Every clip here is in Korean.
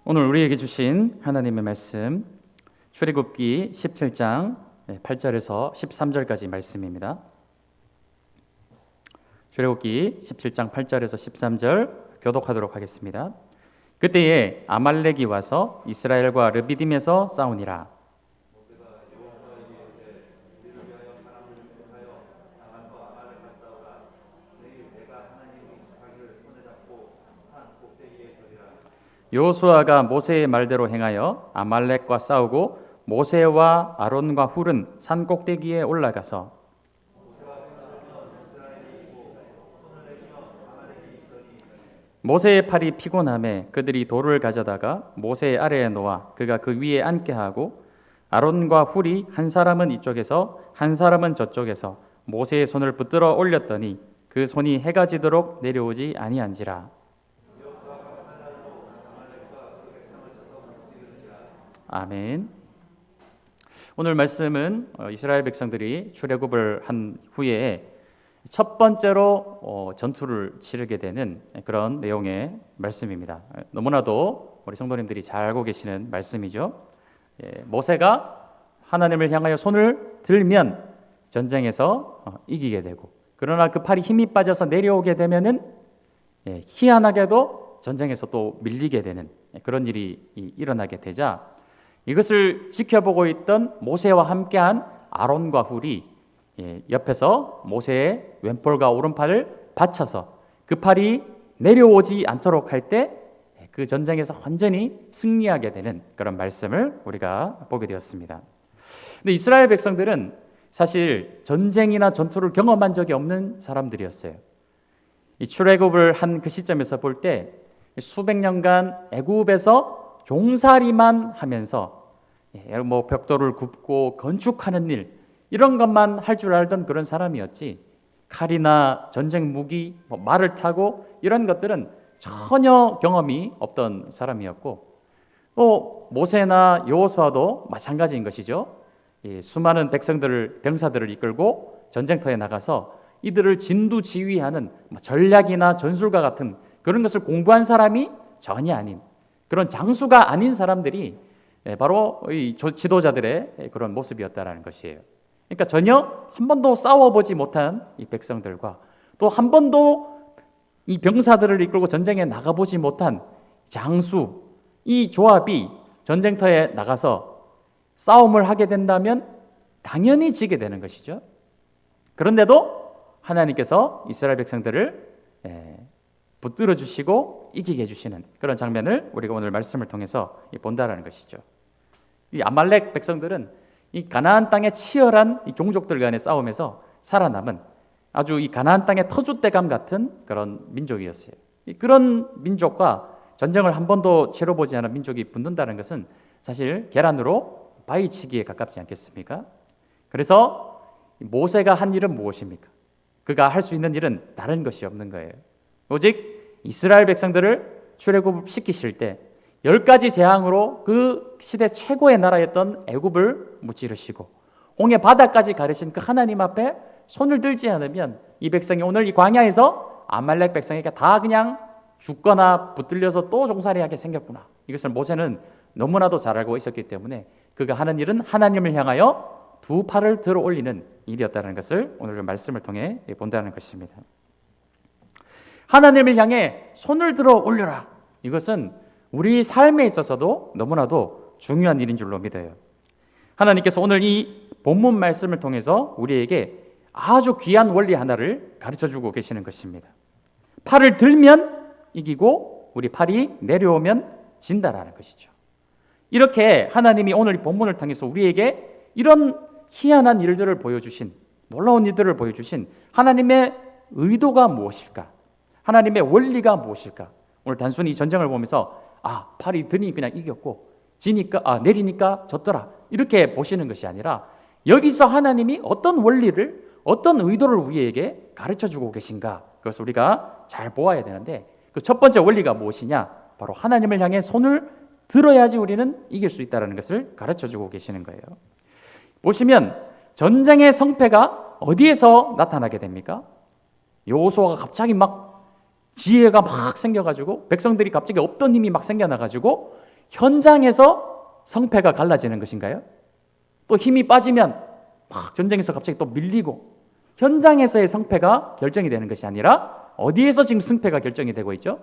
오늘 우리에게 주신 하나님의 말씀 출애굽기 17장 8절에서 13절까지 말씀입니다. 출애굽기 17장 8절에서 13절 교독하도록 하겠습니다. 그때에 아말렉이 와서 이스라엘과 르비딤에서 싸우니라. 여호수아가 모세의 말대로 행하여 아말렉과 싸우고 모세와 아론과 훌은 산 꼭대기에 올라가서 모세의 팔이 피곤함에 그들이 돌을 가져다가 모세의 아래에 놓아 그가 그 위에 앉게 하고 아론과 훌이 한 사람은 이쪽에서 한 사람은 저쪽에서 모세의 손을 붙들어 올렸더니 그 손이 해가 지도록 내려오지 아니한지라. 아멘. 오늘 말씀은 이스라엘 백성들이 출애굽을 한 후에 첫 번째로 전투를 치르게 되는 그런 내용의 말씀입니다. 너무나도 우리 성도님들이 잘 알고 계시는 말씀이죠. 모세가 하나님을 향하여 손을 들면 전쟁에서 이기게 되고, 그러나 그 팔이 힘이 빠져서 내려오게 되면은 희한하게도 전쟁에서 또 밀리게 되는 그런 일이 일어나게 되자, 이것을 지켜보고 있던 모세와 함께한 아론과 훌이 옆에서 모세의 왼팔과 오른팔을 받쳐서 그 팔이 내려오지 않도록 할 때 그 전쟁에서 완전히 승리하게 되는 그런 말씀을 우리가 보게 되었습니다. 근데 이스라엘 백성들은 사실 전쟁이나 전투를 경험한 적이 없는 사람들이었어요. 이 출애굽을 한 그 시점에서 볼 때 수백 년간 애굽에서 종살이만 하면서 벽돌을 굽고 건축하는 일, 이런 것만 할 줄 알던 그런 사람이었지, 칼이나 전쟁 무기, 말을 타고 이런 것들은 전혀 경험이 없던 사람이었고, 또 모세나 여호수아도 마찬가지인 것이죠. 수많은 병사들을 이끌고 전쟁터에 나가서 이들을 진두지휘하는 전략이나 전술가 같은 그런 것을 공부한 사람이 전혀 아닌, 그런 장수가 아닌 사람들이 바로 이 지도자들의 그런 모습이었다라는 것이에요. 그러니까 전혀 한 번도 싸워보지 못한 이 백성들과 또 한 번도 이 병사들을 이끌고 전쟁에 나가보지 못한 장수, 이 조합이 전쟁터에 나가서 싸움을 하게 된다면 당연히 지게 되는 것이죠. 그런데도 하나님께서 이스라엘 백성들을 붙들어 주시고 이기게 해주시는 그런 장면을 우리가 오늘 말씀을 통해서 본다라는 것이죠. 이 아말렉 백성들은 이 가나안 땅의 치열한 이 종족들 간의 싸움에서 살아남은 아주 이 가나안 땅의 터줏대감 같은 그런 민족이었어요. 그런 민족과 전쟁을 한 번도 치러보지 않은 민족이 붙는다는 것은 사실 계란으로 바위치기에 가깝지 않겠습니까? 그래서 모세가 한 일은 무엇입니까? 그가 할 수 있는 일은 다른 것이 없는 거예요. 오직 이스라엘 백성들을 출애굽시키실 때 10가지 재앙으로 그 시대 최고의 나라였던 애굽을 무찌르시고 홍해 바다까지 가르신 그 하나님 앞에 손을 들지 않으면 이 백성이 오늘 이 광야에서 아말렉 백성에게 다 그냥 죽거나 붙들려서 또 종살이하게 생겼구나. 이것을 모세는 너무나도 잘 알고 있었기 때문에 그가 하는 일은 하나님을 향하여 두 팔을 들어 올리는 일이었다는 것을 오늘 말씀을 통해 본다는 것입니다. 하나님을 향해 손을 들어 올려라. 이것은 우리 삶에 있어서도 너무나도 중요한 일인 줄로 믿어요. 하나님께서 오늘 이 본문 말씀을 통해서 우리에게 아주 귀한 원리 하나를 가르쳐주고 계시는 것입니다. 팔을 들면 이기고 우리 팔이 내려오면 진다라는 것이죠. 이렇게 하나님이 오늘 이 본문을 통해서 우리에게 이런 희한한 일들을 보여주신, 놀라운 일들을 보여주신 하나님의 의도가 무엇일까? 하나님의 원리가 무엇일까? 오늘 단순히 이 전쟁을 보면서 팔이 드니 그냥 이겼고 지니까 내리니까 졌더라, 이렇게 보시는 것이 아니라 여기서 하나님이 어떤 원리를, 어떤 의도를 우리에게 가르쳐주고 계신가, 그것을 우리가 잘 보아야 되는데, 그 첫 번째 원리가 무엇이냐? 바로 하나님을 향해 손을 들어야지 우리는 이길 수 있다는 것을 가르쳐주고 계시는 거예요. 보시면 전쟁의 성패가 어디에서 나타나게 됩니까? 여호수아가 갑자기 막 지혜가 막 생겨가지고 백성들이 갑자기 없던 힘이 막 생겨나가지고 현장에서 성패가 갈라지는 것인가요? 또 힘이 빠지면 막 전쟁에서 갑자기 또 밀리고 현장에서의 성패가 결정이 되는 것이 아니라 어디에서 지금 승패가 결정이 되고 있죠?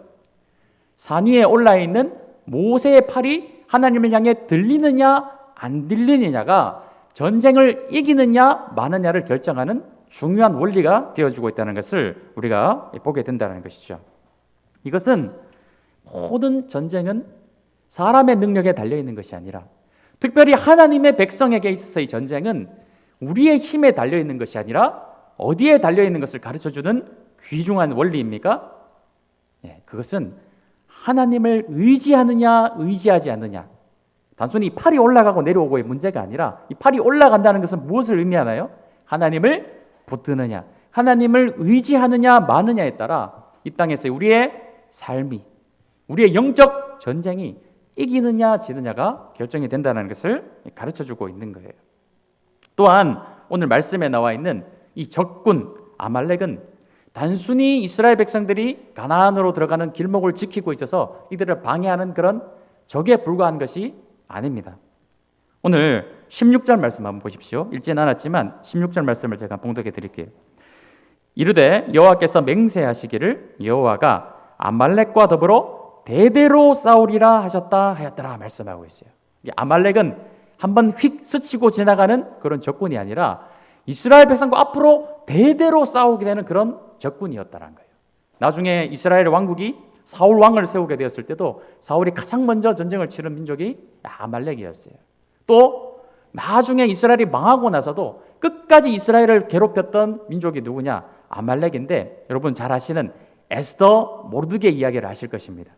산 위에 올라 있는 모세의 팔이 하나님을 향해 들리느냐 안 들리느냐가 전쟁을 이기느냐 마느냐를 결정하는 중요한 원리가 되어주고 있다는 것을 우리가 보게 된다는 것이죠. 이것은 모든 전쟁은 사람의 능력에 달려있는 것이 아니라 특별히 하나님의 백성에게 있어서의 전쟁은 우리의 힘에 달려있는 것이 아니라 어디에 달려있는 것을 가르쳐주는 귀중한 원리입니까? 그것은 하나님을 의지하느냐 의지하지 않느냐, 단순히 팔이 올라가고 내려오고의 문제가 아니라 이 팔이 올라간다는 것은 무엇을 의미하나요? 하나님을 붙드느냐 하나님을 의지하느냐 마느냐에 따라 이 땅에서 우리의 삶이, 우리의 영적 전쟁이 이기느냐 지느냐가 결정이 된다는 것을 가르쳐주고 있는 거예요. 또한 오늘 말씀에 나와 있는 이 적군 아말렉은 단순히 이스라엘 백성들이 가나안으로 들어가는 길목을 지키고 있어서 이들을 방해하는 그런 적에 불과한 것이 아닙니다. 오늘 16절 말씀 한번 보십시오. 읽지는 않았지만 16절 말씀을 제가 봉독해 드릴게요. 이르되 여호와께서 맹세하시기를 여호와가 아말렉과 더불어 대대로 싸우리라 하였더라 말씀하고 있어요. 아말렉은 한번 휙 스치고 지나가는 그런 적군이 아니라 이스라엘 백성과 앞으로 대대로 싸우게 되는 그런 적군이었다는 거예요. 나중에 이스라엘 왕국이 사울 왕을 세우게 되었을 때도 사울이 가장 먼저 전쟁을 치른 민족이 아말렉이었어요. 또 나중에 이스라엘이 망하고 나서도 끝까지 이스라엘을 괴롭혔던 민족이 누구냐? 아말렉인데 여러분 잘 아시는 에스더 모르드게 이야기를 하실 것입니다.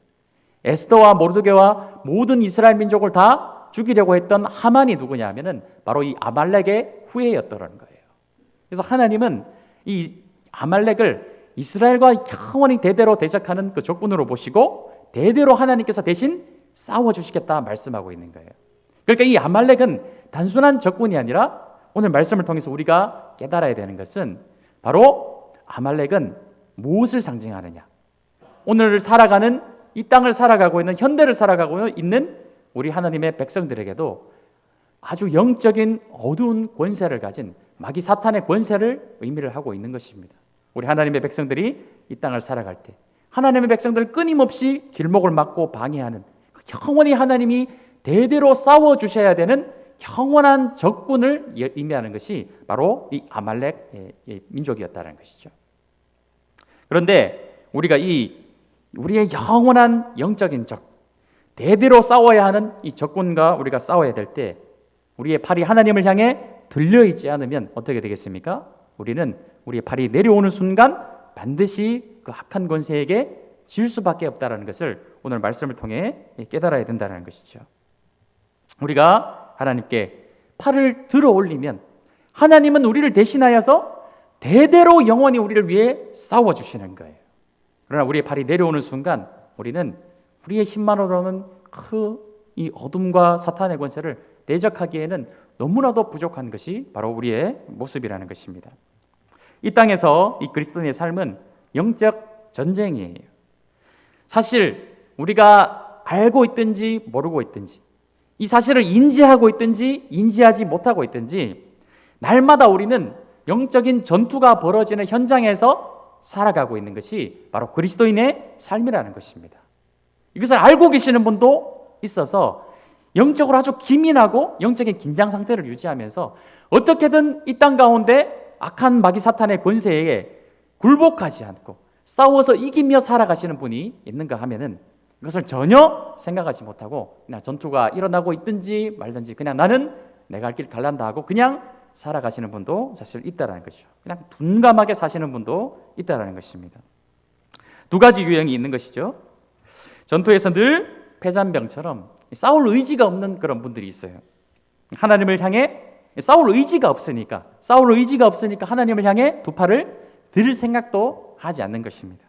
에스더와 모르드게와 모든 이스라엘 민족을 다 죽이려고 했던 하만이 누구냐 하면은 바로 이 아말렉의 후예였더라는 거예요. 그래서 하나님은 이 아말렉을 이스라엘과 영원히 대대로 대적하는 그 적군으로 보시고 대대로 하나님께서 대신 싸워주시겠다 말씀하고 있는 거예요. 그러니까 이 아말렉은 단순한 적군이 아니라 오늘 말씀을 통해서 우리가 깨달아야 되는 것은 바로 아말렉은 무엇을 상징하느냐, 오늘 살아가는 이 땅을 살아가고 있는 현대를 살아가고 있는 우리 하나님의 백성들에게도 아주 영적인 어두운 권세를 가진 마귀 사탄의 권세를 의미를 하고 있는 것입니다. 우리 하나님의 백성들이 이 땅을 살아갈 때 하나님의 백성들을 끊임없이 길목을 막고 방해하는 영원히 하나님이 대대로 싸워주셔야 되는 영원한 적군을 의미하는 것이 바로 이 아말렉 민족이었다는 것이죠. 그런데 우리가 우리의 영원한 영적인 적, 대대로 싸워야 하는 이 적군과 우리가 싸워야 될 때 우리의 팔이 하나님을 향해 들려있지 않으면 어떻게 되겠습니까? 우리는 우리의 팔이 내려오는 순간 반드시 그 악한 권세에게 질 수밖에 없다는 것을 오늘 말씀을 통해 깨달아야 된다는 것이죠. 우리가 하나님께 팔을 들어 올리면 하나님은 우리를 대신하여서 대대로 영원히 우리를 위해 싸워주시는 거예요. 그러나 우리의 팔이 내려오는 순간 우리는 우리의 힘만으로는 이 어둠과 사탄의 권세를 대적하기에는 너무나도 부족한 것이 바로 우리의 모습이라는 것입니다. 이 땅에서 이 그리스도인의 삶은 영적 전쟁이에요. 사실 우리가 알고 있든지 모르고 있든지, 이 사실을 인지하고 있든지 인지하지 못하고 있든지 날마다 우리는 영적인 전투가 벌어지는 현장에서 살아가고 있는 것이 바로 그리스도인의 삶이라는 것입니다. 이것을 알고 계시는 분도 있어서 영적으로 아주 기민하고 영적인 긴장 상태를 유지하면서 어떻게든 이 땅 가운데 악한 마귀 사탄의 권세에 굴복하지 않고 싸워서 이기며 살아가시는 분이 있는가 하면은 이것을 전혀 생각하지 못하고 그냥 전투가 일어나고 있든지 말든지 그냥 나는 내가 할 길 갈란다 하고 그냥 살아가시는 분도 사실 있다라는 것이죠. 그냥 둔감하게 사시는 분도 있다라는 것입니다. 두 가지 유형이 있는 것이죠. 전투에서 늘 패잔병처럼 싸울 의지가 없는 그런 분들이 있어요. 하나님을 향해 싸울 의지가 없으니까 하나님을 향해 두 팔을 들 생각도 하지 않는 것입니다.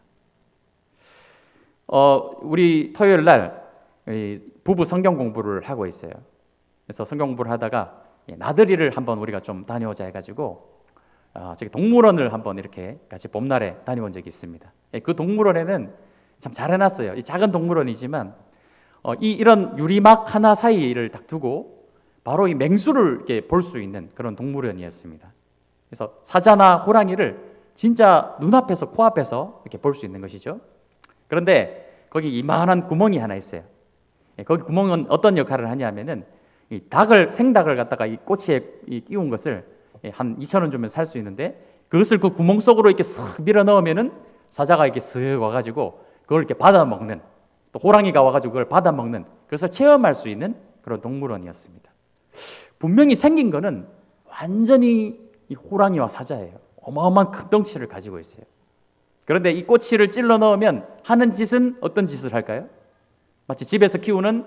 우리 토요일 날 부부 성경 공부를 하고 있어요. 그래서 성경 공부를 하다가 나들이를 한번 우리가 좀 다녀오자 해가지고 저기 동물원을 한번 이렇게 같이 봄날에 다녀온 적이 있습니다. 그 동물원에는 참 잘 해놨어요. 이 작은 동물원이지만 이런 유리막 하나 사이를 딱 두고 바로 이 맹수를 이렇게 볼 수 있는 그런 동물원이었습니다. 그래서 사자나 호랑이를 진짜 눈앞에서 코앞에서 이렇게 볼 수 있는 것이죠. 그런데 거기 이만한 구멍이 하나 있어요. 거기 구멍은 어떤 역할을 하냐면은 이 생닭을 갖다가 이 꼬치에 끼운 것을 한 2,000원 주면 살 수 있는데, 그것을 그 구멍 속으로 이렇게 쓱 밀어 넣으면은 사자가 이렇게 쓱 와가지고 그걸 이렇게 받아 먹는, 또 호랑이가 와가지고 그걸 받아 먹는, 그것을 체험할 수 있는 그런 동물원이었습니다. 분명히 생긴 거는 완전히 이 호랑이와 사자예요. 어마어마한 큰 덩치를 가지고 있어요. 그런데 이 꼬치를 찔러 넣으면 하는 짓은 어떤 짓을 할까요? 마치 집에서 키우는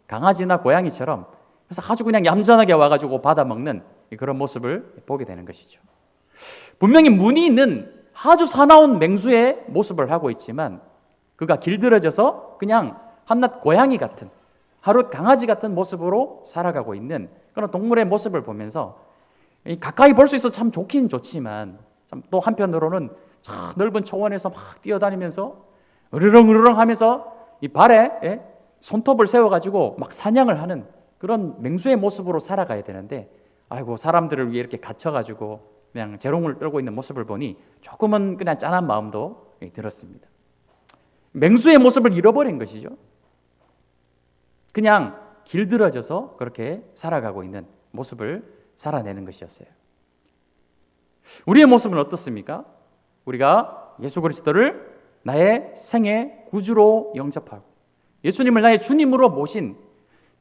강아지나 고양이처럼, 그래서 아주 그냥 얌전하게 와가지고 받아먹는 그런 모습을 보게 되는 것이죠. 분명히 무늬는 아주 사나운 맹수의 모습을 하고 있지만, 그가 길들여져서 그냥 한낱 고양이 같은, 하룻 강아지 같은 모습으로 살아가고 있는 그런 동물의 모습을 보면서 가까이 볼 수 있어 참 좋긴 좋지만, 또 한편으로는 넓은 초원에서 막 뛰어다니면서 으르렁으르렁 하면서 이 발에 손톱을 세워가지고 막 사냥을 하는 그런 맹수의 모습으로 살아가야 되는데, 아이고 사람들을 위해 이렇게 갇혀가지고 그냥 재롱을 떨고 있는 모습을 보니 조금은 그냥 짠한 마음도 들었습니다. 맹수의 모습을 잃어버린 것이죠. 그냥 길들여져서 그렇게 살아가고 있는 모습을 살아내는 것이었어요. 우리의 모습은 어떻습니까? 우리가 예수 그리스도를 나의 생애 구주로 영접하고 예수님을 나의 주님으로 모신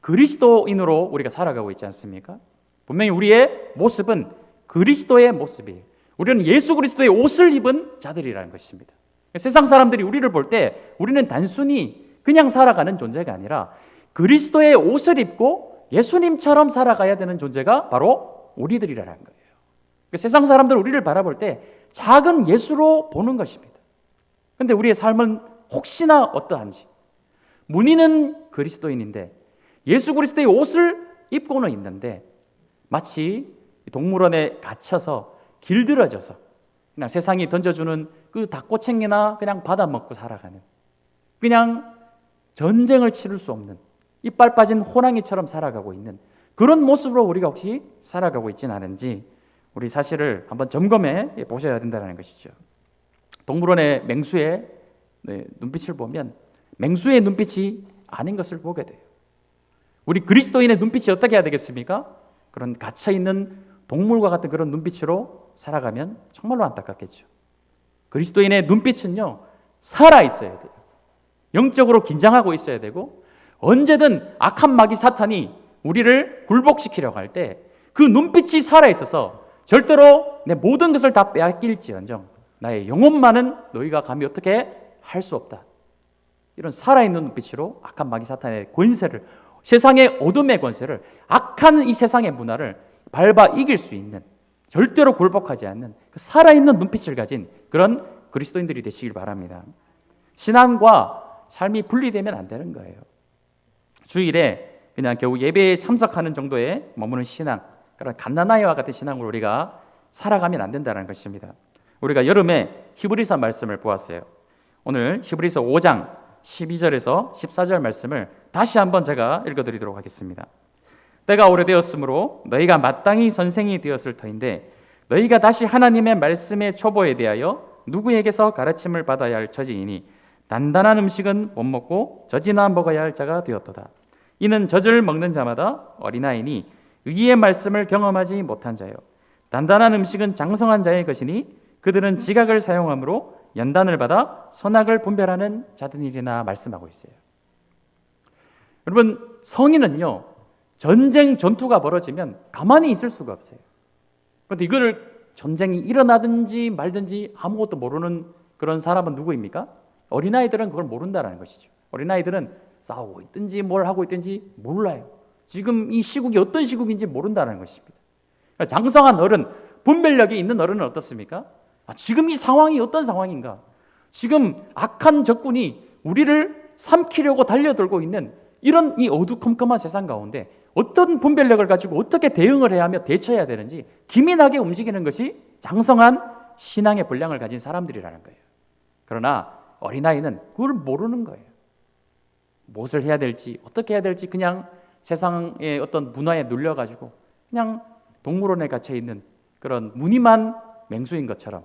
그리스도인으로 우리가 살아가고 있지 않습니까? 분명히 우리의 모습은 그리스도의 모습이에요. 우리는 예수 그리스도의 옷을 입은 자들이라는 것입니다. 세상 사람들이 우리를 볼 때 우리는 단순히 그냥 살아가는 존재가 아니라 그리스도의 옷을 입고 예수님처럼 살아가야 되는 존재가 바로 우리들이라는 거예요. 세상 사람들 우리를 바라볼 때 작은 예수로 보는 것입니다. 그런데 우리의 삶은 혹시나 어떠한지, 무늬는 그리스도인인데 예수 그리스도의 옷을 입고는 있는데 마치 동물원에 갇혀서 길들여져서 그냥 세상이 던져주는 그 닭꼬챙이나 그냥 받아먹고 살아가는, 그냥 전쟁을 치를 수 없는 이빨 빠진 호랑이처럼 살아가고 있는 그런 모습으로 우리가 혹시 살아가고 있지는 않은지 우리 사실을 한번 점검해 보셔야 된다는 것이죠. 동물원의 맹수의 눈빛을 보면 맹수의 눈빛이 아닌 것을 보게 돼요. 우리 그리스도인의 눈빛이 어떻게 해야 되겠습니까? 그런 갇혀있는 동물과 같은 그런 눈빛으로 살아가면 정말로 안타깝겠죠. 그리스도인의 눈빛은요, 살아있어야 돼요. 영적으로 긴장하고 있어야 되고, 언제든 악한 마귀 사탄이 우리를 굴복시키려고 할 때 그 눈빛이 살아있어서 절대로 내 모든 것을 다 빼앗길지언정 나의 영혼만은 너희가 감히 어떻게 할 수 없다. 이런 살아있는 눈빛으로 악한 마귀 사탄의 권세를, 세상의 어둠의 권세를, 악한 이 세상의 문화를 밟아 이길 수 있는, 절대로 굴복하지 않는 그 살아있는 눈빛을 가진 그런 그리스도인들이 되시길 바랍니다. 신앙과 삶이 분리되면 안 되는 거예요. 주일에 그냥 겨우 예배에 참석하는 정도에 머무는 신앙, 그런 갓나나이와 같은 신앙으로 우리가 살아가면 안 된다는 것입니다. 우리가 여름에 히브리서 말씀을 보았어요. 오늘 히브리서 5장 12절에서 14절 말씀을 다시 한번 제가 읽어드리도록 하겠습니다. 때가 오래되었으므로 너희가 마땅히 선생이 되었을 터인데 너희가 다시 하나님의 말씀의 초보에 대하여 누구에게서 가르침을 받아야 할 처지이니 단단한 음식은 못 먹고 젖이나 먹어야 할 자가 되었도다. 이는 젖을 먹는 자마다 어린아이니 의의 말씀을 경험하지 못한 자요. 단단한 음식은 장성한 자의 것이니 그들은 지각을 사용함으로 연단을 받아 선악을 분별하는 자들이나 말씀하고 있어요. 여러분, 성인은요, 전쟁 전투가 벌어지면 가만히 있을 수가 없어요. 그런데 이거를 전쟁이 일어나든지 말든지 아무것도 모르는 그런 사람은 누구입니까? 어린아이들은 그걸 모른다는 것이죠. 어린아이들은 싸우고 있든지 뭘 하고 있든지 몰라요. 지금 이 시국이 어떤 시국인지 모른다는 것입니다. 장성한 어른, 분별력이 있는 어른은 어떻습니까? 지금 이 상황이 어떤 상황인가? 지금 악한 적군이 우리를 삼키려고 달려들고 있는 이런 이 어두컴컴한 세상 가운데 어떤 분별력을 가지고 어떻게 대응을 해야 하며 대처해야 되는지 기민하게 움직이는 것이 장성한 신앙의 분량을 가진 사람들이라는 거예요. 그러나 어린아이는 그걸 모르는 거예요. 무엇을 해야 될지, 어떻게 해야 될지 그냥 세상의 어떤 문화에 눌려가지고 그냥 동물원에 갇혀 있는 그런 무늬만 맹수인 것처럼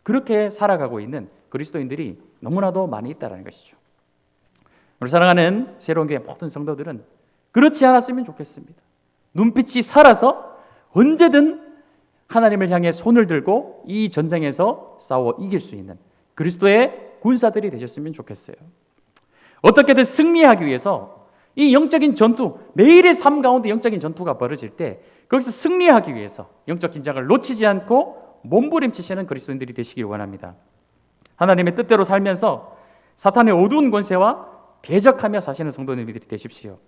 그렇게 살아가고 있는 그리스도인들이 너무나도 많이 있다는 것이죠. 우리 사랑하는 새로운 교회 모든 성도들은 그렇지 않았으면 좋겠습니다. 눈빛이 살아서 언제든 하나님을 향해 손을 들고 이 전쟁에서 싸워 이길 수 있는 그리스도의 군사들이 되셨으면 좋겠어요. 어떻게든 승리하기 위해서 이 영적인 전투, 매일의 삶 가운데 영적인 전투가 벌어질 때 거기서 승리하기 위해서 영적 긴장을 놓치지 않고 몸부림치시는 그리스도인들이 되시길 원합니다. 하나님의 뜻대로 살면서 사탄의 어두운 권세와 대적하며 사시는 성도님들이 되십시오.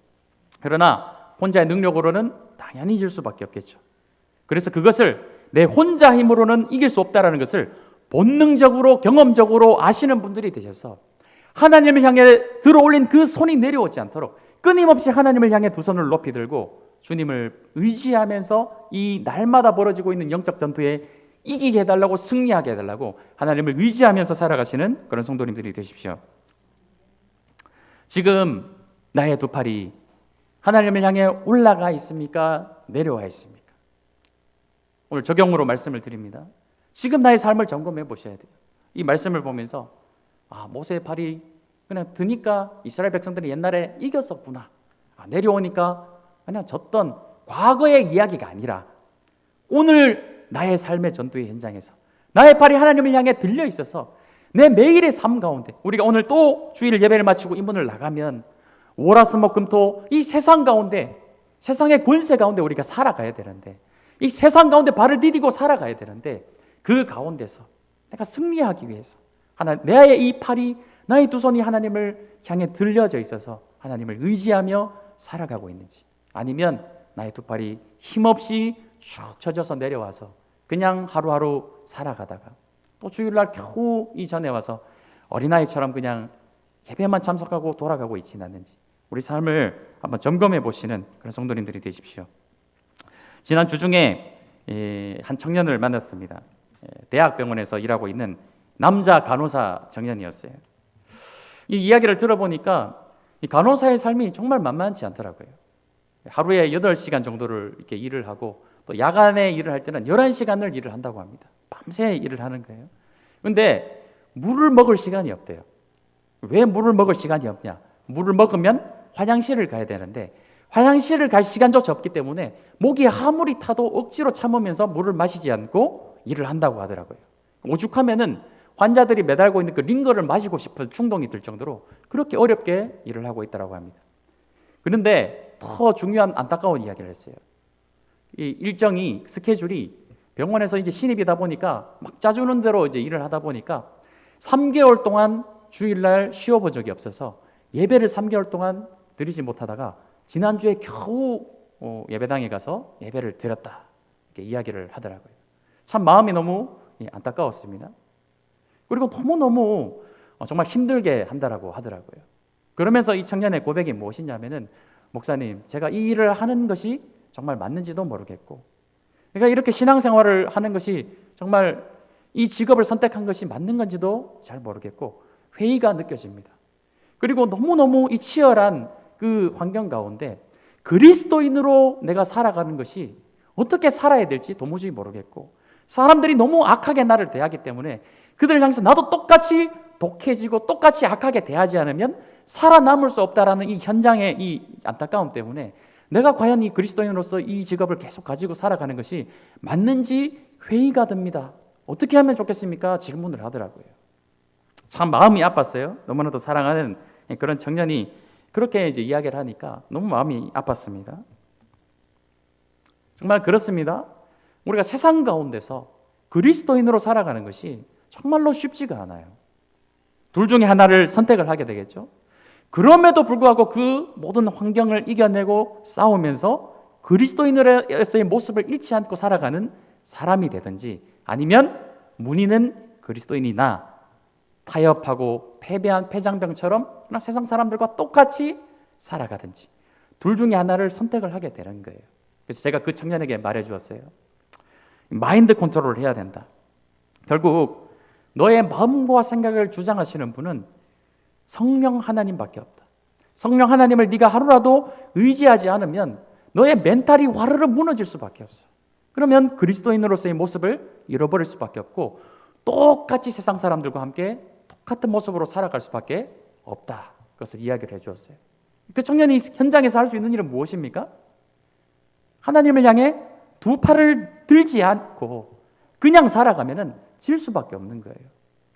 그러나 혼자의 능력으로는 당연히 이길 수밖에 없겠죠. 그래서 그것을 내 혼자 힘으로는 이길 수 없다는 것을 본능적으로 경험적으로 아시는 분들이 되셔서 하나님을 향해 들어올린 그 손이 내려오지 않도록 끊임없이 하나님을 향해 두 손을 높이 들고 주님을 의지하면서 이 날마다 벌어지고 있는 영적 전투에 이기게 해달라고, 승리하게 해달라고 하나님을 의지하면서 살아가시는 그런 성도님들이 되십시오. 지금 나의 두 팔이 하나님을 향해 올라가 있습니까? 내려와 있습니까? 오늘 적용으로 말씀을 드립니다. 지금 나의 삶을 점검해 보셔야 돼요. 이 말씀을 보면서 모세의 팔이 그냥 드니까 이스라엘 백성들이 옛날에 이겼었구나. 내려오니까 그냥 졌던 과거의 이야기가 아니라 오늘 나의 삶의 전투의 현장에서 나의 팔이 하나님을 향해 들려 있어서 내 매일의 삶 가운데, 우리가 오늘 또 주일 예배를 마치고 인문을 나가면 월화수목금토 이 세상 가운데, 세상의 권세 가운데 우리가 살아가야 되는데, 이 세상 가운데 발을 디디고 살아가야 되는데, 그 가운데서 내가 승리하기 위해서 나의 이 팔이, 나의 두 손이 하나님을 향해 들려져 있어서 하나님을 의지하며 살아가고 있는지, 아니면 나의 두 팔이 힘없이 쭉 쳐져서 내려와서 그냥 하루하루 살아가다가 또 주일날 겨우 이 전에 와서 어린아이처럼 그냥 예배만 참석하고 돌아가고 있지는 않는지, 우리 삶을 한번 점검해 보시는 그런 성도님들이 되십시오. 지난 주 중에 한 청년을 만났습니다. 대학병원에서 일하고 있는 남자 간호사 청년이었어요. 이 이야기를 들어보니까 이 간호사의 삶이 정말 만만치 않더라고요. 하루에 8시간 정도를 이렇게 일을 하고 또 야간에 일을 할 때는 11시간을 일을 한다고 합니다. 밤새 일을 하는 거예요. 그런데 물을 먹을 시간이 없대요. 왜 물을 먹을 시간이 없냐? 물을 먹으면 화장실을 가야 되는데 화장실을 갈 시간조차 없기 때문에 목이 아무리 타도 억지로 참으면서 물을 마시지 않고 일을 한다고 하더라고요. 오죽하면은 환자들이 매달고 있는 그 링거를 마시고 싶은 충동이 들 정도로 그렇게 어렵게 일을 하고 있다고 합니다. 그런데 더 중요한 안타까운 이야기를 했어요. 이 일정이, 스케줄이 병원에서 이제 신입이다 보니까 막 짜주는 대로 이제 일을 하다 보니까 3개월 동안 주일날 쉬어본 적이 없어서 예배를 3개월 동안 드리지 못하다가 지난주에 겨우 예배당에 가서 예배를 드렸다, 이렇게 이야기를 하더라고요. 참 마음이 너무 안타까웠습니다. 그리고 너무너무 정말 힘들게 한다라고 하더라고요. 그러면서 이 청년의 고백이 무엇이냐면은, 목사님, 제가 이 일을 하는 것이 정말 맞는지도 모르겠고, 내가 이렇게 신앙생활을 하는 것이 정말 이 직업을 선택한 것이 맞는 건지도 잘 모르겠고 회의가 느껴집니다. 그리고 너무너무 이 치열한 그 환경 가운데 그리스도인으로 내가 살아가는 것이 어떻게 살아야 될지 도무지 모르겠고, 사람들이 너무 악하게 나를 대하기 때문에 그들을 향해서 나도 똑같이 독해지고 똑같이 악하게 대하지 않으면 살아남을 수 없다라는 이 현장의 이 안타까움 때문에 내가 과연 이 그리스도인으로서 이 직업을 계속 가지고 살아가는 것이 맞는지 회의가 듭니다. 어떻게 하면 좋겠습니까? 질문을 하더라고요. 참 마음이 아팠어요. 너무나도 사랑하는 그런 청년이 그렇게 이제 이야기를 하니까 너무 마음이 아팠습니다. 정말 그렇습니다. 우리가 세상 가운데서 그리스도인으로 살아가는 것이 정말로 쉽지가 않아요. 둘 중에 하나를 선택을 하게 되겠죠. 그럼에도 불구하고 그 모든 환경을 이겨내고 싸우면서 그리스도인으로서의 모습을 잃지 않고 살아가는 사람이 되든지, 아니면 문의는 그리스도인이나 타협하고 패배한 패장병처럼 그냥 세상 사람들과 똑같이 살아가든지, 둘 중에 하나를 선택을 하게 되는 거예요. 그래서 제가 그 청년에게 말해 주었어요. 마인드 컨트롤을 해야 된다. 결국 너의 마음과 생각을 주장하시는 분은 성령 하나님밖에 없다. 성령 하나님을 네가 하루라도 의지하지 않으면 너의 멘탈이 와르르 무너질 수밖에 없어. 그러면 그리스도인으로서의 모습을 잃어버릴 수밖에 없고 똑같이 세상 사람들과 함께 똑같은 모습으로 살아갈 수밖에 없다. 그것을 이야기를 해주었어요. 그 청년이 현장에서 할 수 있는 일은 무엇입니까? 하나님을 향해 두 팔을 들지 않고 그냥 살아가면은 질 수밖에 없는 거예요.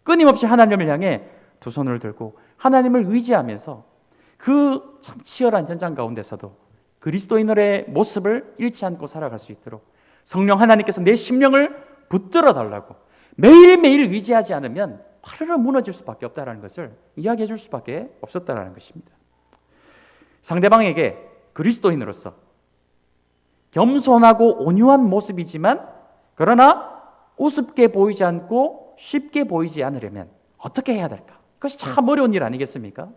끊임없이 하나님을 향해 두 손을 들고 하나님을 의지하면서 그 참 치열한 현장 가운데서도 그리스도인의 모습을 잃지 않고 살아갈 수 있도록 성령 하나님께서 내 심령을 붙들어 달라고 매일매일 의지하지 않으면 화르르 무너질 수밖에 없다는 것을 이야기해 줄 수밖에 없었다는 것입니다. 상대방에게 그리스도인으로서 겸손하고 온유한 모습이지만 그러나 우습게 보이지 않고 쉽게 보이지 않으려면 어떻게 해야 될까? 그것이 참 어려운 일 아니겠습니까?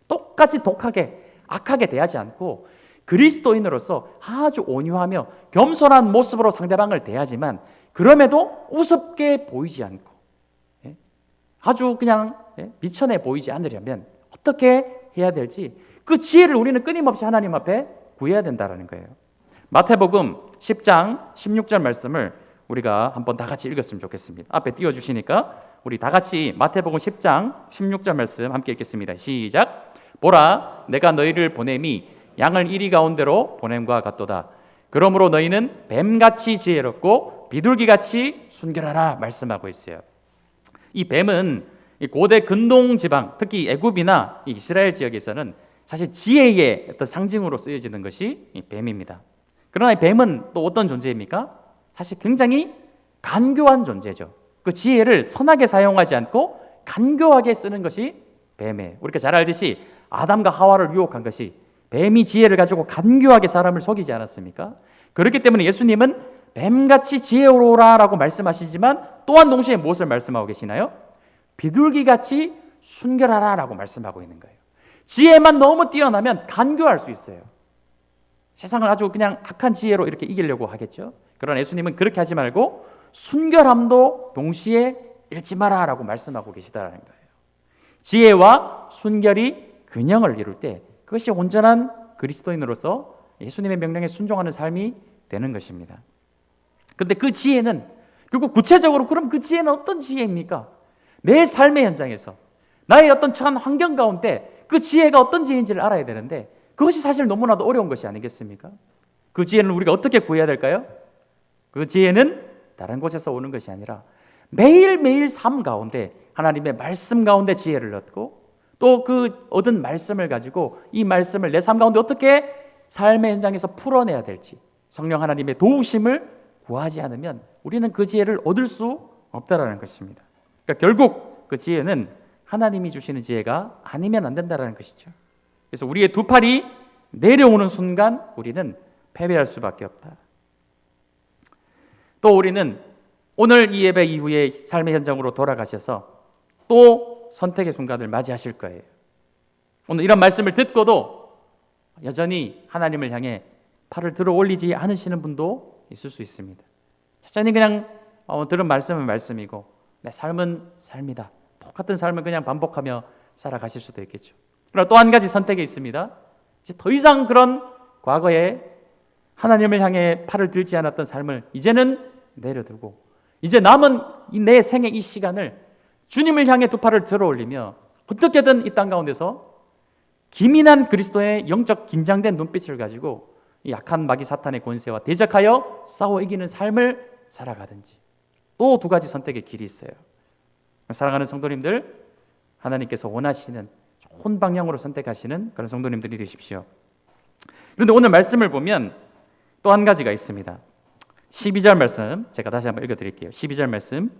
똑같이 독하게 악하게 대하지 않고 그리스도인으로서 아주 온유하며 겸손한 모습으로 상대방을 대하지만 그럼에도 우습게 보이지 않고 아주 그냥 미천해 보이지 않으려면 어떻게 해야 될지 그 지혜를 우리는 끊임없이 하나님 앞에 구해야 된다는 거예요. 마태복음 10장 16절 말씀을 우리가 한번 다 같이 읽었으면 좋겠습니다. 앞에 띄워주시니까 우리 다 같이 마태복음 10장 16절 말씀 함께 읽겠습니다. 시작. 보라, 내가 너희를 보냄이 양을 이리 가운데로 보냄과 같도다. 그러므로 너희는 뱀같이 지혜롭고 비둘기같이 순결하라 말씀하고 있어요. 이 뱀은 고대 근동 지방, 특히 애굽이나 이스라엘 지역에서는 사실 지혜의 어떤 상징으로 쓰여지는 것이 이 뱀입니다. 그러나 이 뱀은 또 어떤 존재입니까? 사실 굉장히 간교한 존재죠. 그 지혜를 선하게 사용하지 않고 간교하게 쓰는 것이 뱀이에요. 우리가 잘 알듯이 아담과 하와를 유혹한 것이 뱀이 지혜를 가지고 간교하게 사람을 속이지 않았습니까? 그렇기 때문에 예수님은 뱀같이 지혜로우라라고 말씀하시지만 또한 동시에 무엇을 말씀하고 계시나요? 비둘기같이 순결하라라고 말씀하고 있는 거예요. 지혜만 너무 뛰어나면 간교할 수 있어요. 세상을 아주 그냥 악한 지혜로 이렇게 이기려고 하겠죠. 그러나 예수님은 그렇게 하지 말고 순결함도 동시에 잃지 마라라고 말씀하고 계시다는 거예요. 지혜와 순결이 균형을 이룰 때 그것이 온전한 그리스도인으로서 예수님의 명령에 순종하는 삶이 되는 것입니다. 그런데 그 지혜는 결국 구체적으로 그럼 그 지혜는 어떤 지혜입니까? 내 삶의 현장에서 나의 어떤 처한 환경 가운데 그 지혜가 어떤 지혜인지를 알아야 되는데 그것이 사실 너무나도 어려운 것이 아니겠습니까? 그 지혜는 우리가 어떻게 구해야 될까요? 그 지혜는 다른 곳에서 오는 것이 아니라 매일매일 삶 가운데 하나님의 말씀 가운데 지혜를 얻고 또 그 얻은 말씀을 가지고 이 말씀을 내 삶 가운데 어떻게 삶의 현장에서 풀어내야 될지 성령 하나님의 도우심을 구하지 않으면 우리는 그 지혜를 얻을 수 없다라는 것입니다. 그러니까 결국 그 지혜는 하나님이 주시는 지혜가 아니면 안 된다라는 것이죠. 그래서 우리의 두 팔이 내려오는 순간 우리는 패배할 수밖에 없다. 또 우리는 오늘 이 예배 이후에 삶의 현장으로 돌아가셔서 또 선택의 순간을 맞이하실 거예요. 오늘 이런 말씀을 듣고도 여전히 하나님을 향해 팔을 들어 올리지 않으시는 분도 있을 수 있습니다. 여전히 그냥 들은 말씀은 말씀이고 내 삶은 삶이다. 똑같은 삶을 그냥 반복하며 살아가실 수도 있겠죠. 그러나 또 한 가지 선택이 있습니다. 이제 더 이상 그런 과거에 하나님을 향해 팔을 들지 않았던 삶을 이제는 내려두고 이제 남은 내 생의 이 시간을 주님을 향해 두 팔을 들어 올리며 어떻게든 이 땅 가운데서 기민한 그리스도의 영적 긴장된 눈빛을 가지고 이 약한 마귀 사탄의 권세와 대적하여 싸워 이기는 삶을 살아가든지 또 두 가지 선택의 길이 있어요. 사랑하는 성도님들, 하나님께서 원하시는 좋은 방향으로 선택하시는 그런 성도님들이 되십시오. 그런데 오늘 말씀을 보면 또 한 가지가 있습니다. 12절 말씀 제가 다시 한번 읽어드릴게요. 12절 말씀.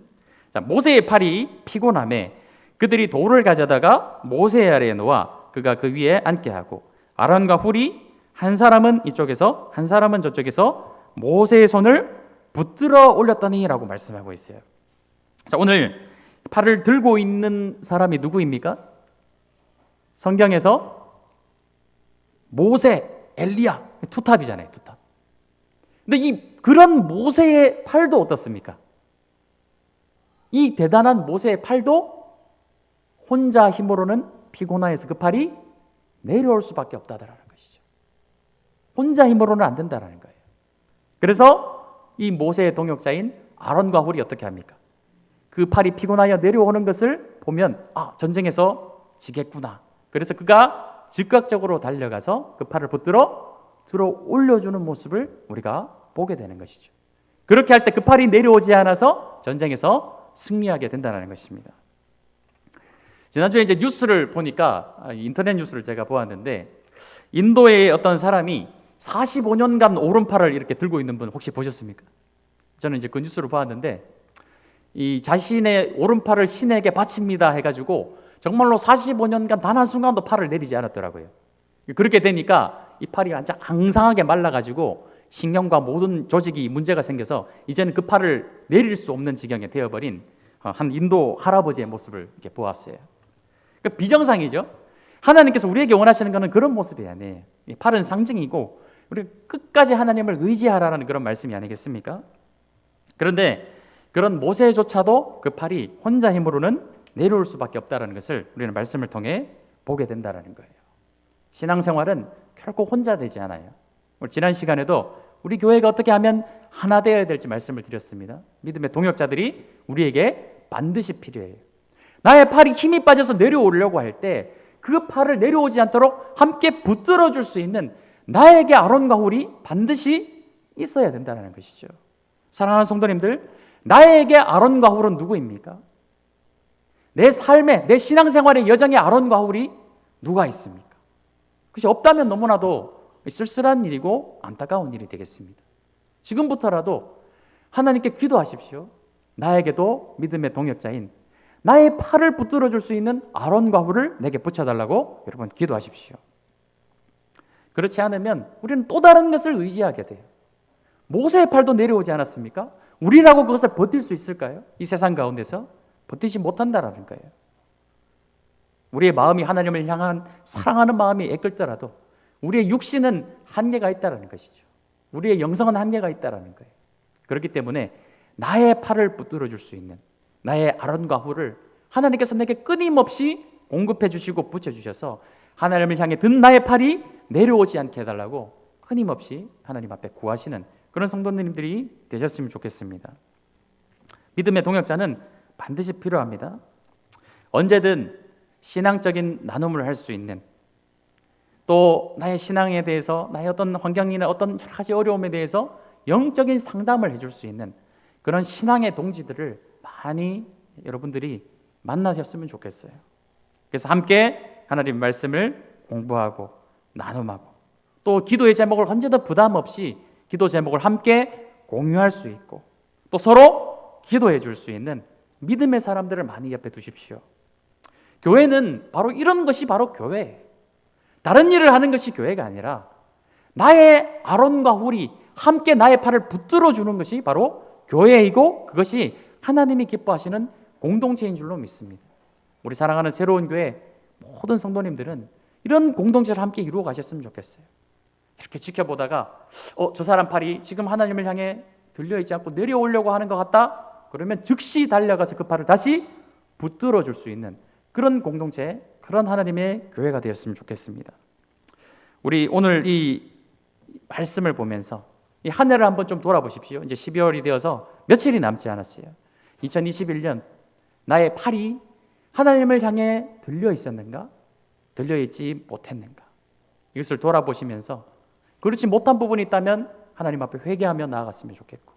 자, 모세의 팔이 피곤함에 그들이 돌을 가져다가 모세 아래에 놓아 그가 그 위에 앉게 하고 아론과 훌이 한 사람은 이쪽에서 한 사람은 저쪽에서 모세의 손을 붙들어 올렸더니라고 말씀하고 있어요. 자, 오늘 팔을 들고 있는 사람이 누구입니까? 성경에서 모세, 엘리야, 투탑이잖아요, 투탑. 근데 그런 모세의 팔도 어떻습니까? 이 대단한 모세의 팔도 혼자 힘으로는 피곤하여서 그 팔이 내려올 수밖에 없다라는 것이죠. 혼자 힘으로는 안 된다라는 거예요. 그래서 이 모세의 동역자인 아론과 훌이 어떻게 합니까? 그 팔이 피곤하여 내려오는 것을 보면 전쟁에서 지겠구나. 그래서 그가 즉각적으로 달려가서 그 팔을 붙들어 들어 올려주는 모습을 우리가 보게 되는 것이죠. 그렇게 할 때 그 팔이 내려오지 않아서 전쟁에서 승리하게 된다는 것입니다. 지난주에 이제 뉴스를 보니까 인터넷 뉴스를 제가 보았는데 인도의 어떤 사람이 45년간 오른팔을 이렇게 들고 있는 분 혹시 보셨습니까? 저는 이제 그 뉴스를 보았는데 이 자신의 오른팔을 신에게 바칩니다 해가지고 정말로 45년간 단 한순간도 팔을 내리지 않았더라고요. 그렇게 되니까 이 팔이 완전 앙상하게 말라가지고 신경과 모든 조직이 문제가 생겨서 이제는 그 팔을 내릴 수 없는 지경에 되어버린 한 인도 할아버지의 모습을 이렇게 보았어요. 그러니까 비정상이죠. 하나님께서 우리에게 원하시는 것은 그런 모습이 아니에요. 팔은 상징이고 우리가 끝까지 하나님을 의지하라는 그런 말씀이 아니겠습니까? 그런데 그런 모세조차도 그 팔이 혼자 힘으로는 내려올 수밖에 없다는 것을 우리는 말씀을 통해 보게 된다는 거예요. 신앙생활은 결코 혼자 되지 않아요. 지난 시간에도 우리 교회가 어떻게 하면 하나 되어야 될지 말씀을 드렸습니다. 믿음의 동역자들이 우리에게 반드시 필요해요. 나의 팔이 힘이 빠져서 내려오려고 할 때 그 팔을 내려오지 않도록 함께 붙들어 줄 수 있는 나에게 아론과 훌이 반드시 있어야 된다는 것이죠. 사랑하는 성도님들, 나에게 아론과 훌은 누구입니까? 내 삶에, 내 신앙생활의 여정에 아론과 훌이 누가 있습니까? 그것이 없다면 너무나도 쓸쓸한 일이고 안타까운 일이 되겠습니다. 지금부터라도 하나님께 기도하십시오. 나에게도 믿음의 동역자인 나의 팔을 붙들어 줄 수 있는 아론과 훌을 내게 붙여달라고 여러분 기도하십시오. 그렇지 않으면 우리는 또 다른 것을 의지하게 돼요. 모세의 팔도 내려오지 않았습니까? 우리라고 그것을 버틸 수 있을까요? 이 세상 가운데서 버티지 못한다라는 거예요. 우리의 마음이 하나님을 향한 사랑하는 마음이 애끓더라도 우리의 육신은 한계가 있다는 것이죠. 우리의 영성은 한계가 있다는 거예요. 그렇기 때문에 나의 팔을 붙들어 줄 수 있는 나의 아론과 훌을 하나님께서 내게 끊임없이 공급해 주시고 붙여주셔서 하나님을 향해 든 나의 팔이 내려오지 않게 해달라고 끊임없이 하나님 앞에 구하시는 그런 성도님들이 되셨으면 좋겠습니다. 믿음의 동역자는 반드시 필요합니다. 언제든 신앙적인 나눔을 할 수 있는, 또 나의 신앙에 대해서 나의 어떤 환경이나 어떤 여러 가지 어려움에 대해서 영적인 상담을 해줄 수 있는 그런 신앙의 동지들을 많이 여러분들이 만나셨으면 좋겠어요. 그래서 함께 하나님의 말씀을 공부하고 나눔하고 또 기도의 제목을 언제든 부담 없이 기도 제목을 함께 공유할 수 있고 또 서로 기도해 줄 수 있는 믿음의 사람들을 많이 옆에 두십시오. 교회는 바로 이런 것이 바로 교회예요. 다른 일을 하는 것이 교회가 아니라 나의 아론과 훌이 함께 나의 팔을 붙들어 주는 것이 바로 교회이고 그것이 하나님이 기뻐하시는 공동체인 줄로 믿습니다. 우리 사랑하는 새로운 교회 모든 성도님들은 이런 공동체를 함께 이루어 가셨으면 좋겠어요. 이렇게 지켜보다가 저 사람 팔이 지금 하나님을 향해 들려있지 않고 내려오려고 하는 것 같다? 그러면 즉시 달려가서 그 팔을 다시 붙들어 줄 수 있는 그런 공동체, 그런 하나님의 교회가 되었으면 좋겠습니다. 우리 오늘 이 말씀을 보면서 이 한 해를 한번 좀 돌아보십시오. 이제 12월이 되어서 며칠이 남지 않았어요. 2021년 나의 팔이 하나님을 향해 들려 있었는가? 들려 있지 못했는가? 이것을 돌아보시면서 그렇지 못한 부분이 있다면 하나님 앞에 회개하며 나아갔으면 좋겠고,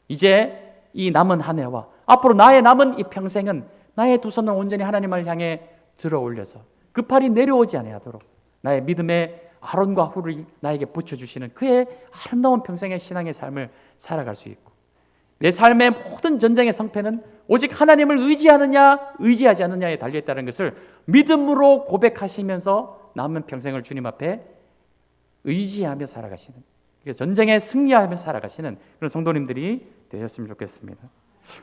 이제 이 남은 한 해와 앞으로 나의 남은 이 평생은 나의 두 손을 온전히 하나님을 향해 들어 올려서 그 팔이 내려오지 아니하도록 나의 믿음의 아론과 훌을 나에게 붙여주시는 그의 아름다운 평생의 신앙의 삶을 살아갈 수 있고, 내 삶의 모든 전쟁의 성패는 오직 하나님을 의지하느냐 의지하지 않느냐에 달려있다는 것을 믿음으로 고백하시면서 남은 평생을 주님 앞에 의지하며 살아가시는, 전쟁에 승리하며 살아가시는 그런 성도님들이 되셨으면 좋겠습니다.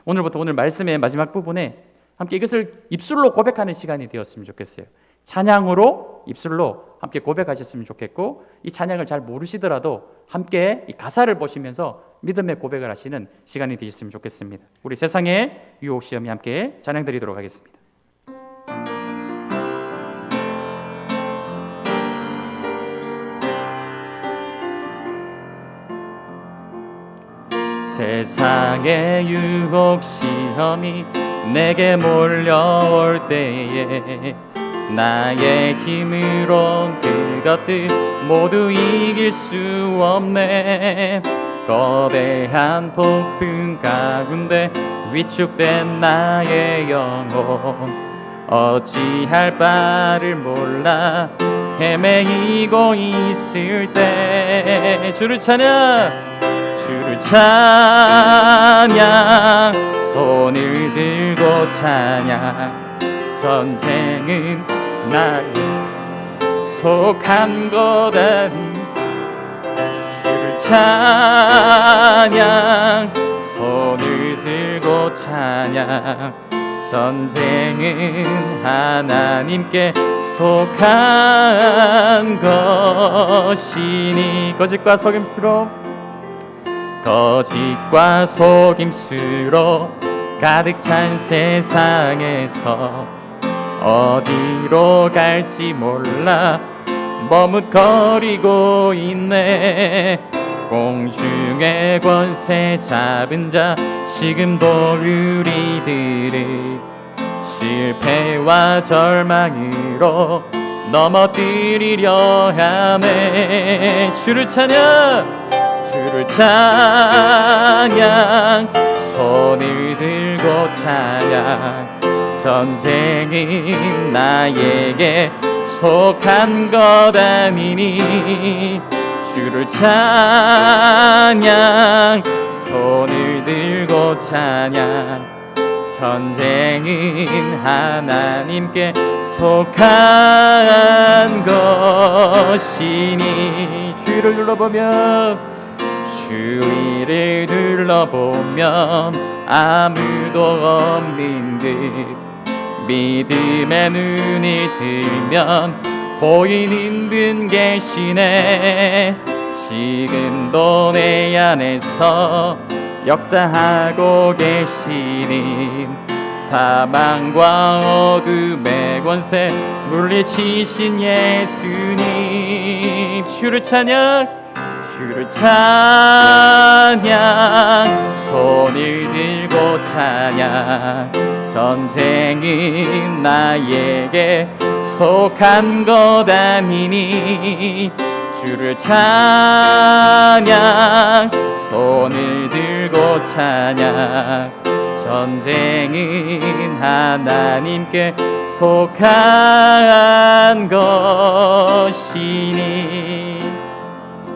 오늘부터 오늘 말씀의 마지막 부분에 함께 이것을 입술로 고백하는 시간이 되었으면 좋겠어요. 찬양으로 입술로 함께 고백하셨으면 좋겠고, 이 찬양을 잘 모르시더라도 함께 이 가사를 보시면서 믿음의 고백을 하시는 시간이 되셨으면 좋겠습니다. 우리 세상의 유혹 시험이 함께 찬양 드리도록 하겠습니다. 세상의 유혹 시험이 내게 몰려올 때에 나의 힘으론 그것들 모두 이길 수 없네. 거대한 폭풍 가운데 위축된 나의 영혼 어찌할 바를 몰라 헤매이고 있을 때 주를 찬양 손을 들고 찬양 전쟁은 나의 속한 것 아니 주를 찬양 손을 들고 찬양 전쟁은 하나님께 속한 것이니 거짓과 속임수로 가득 찬 세상에서 어디로 갈지 몰라 머뭇거리고 있네. 공중의 권세 잡은 자 지금도 우리들을 실패와 절망으로 넘어뜨리려 하네. 주를 찬양 손을 들고 찬양 전쟁은 나에게 속한 것 아니니 주를 찬양 손을 들고 찬양 전쟁은 하나님께 속한 것이니 주위를 둘러보면 아무도 없는 듯 믿음의 눈을 들면 보이는 분 계시네. 지금도 내 안에서 역사하고 계시는 사망과 어둠의 권세 물리치신 예수님 주를 찬양 손을 들고 찬양 전쟁은 나에게 속한 것 아니니 주를 찬양 손을 들고 찬양 전쟁은 하나님께 속한 것이니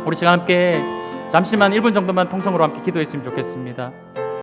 우리 시간 함께 잠시만 1분 정도만 통성으로 함께 기도했으면 좋겠습니다.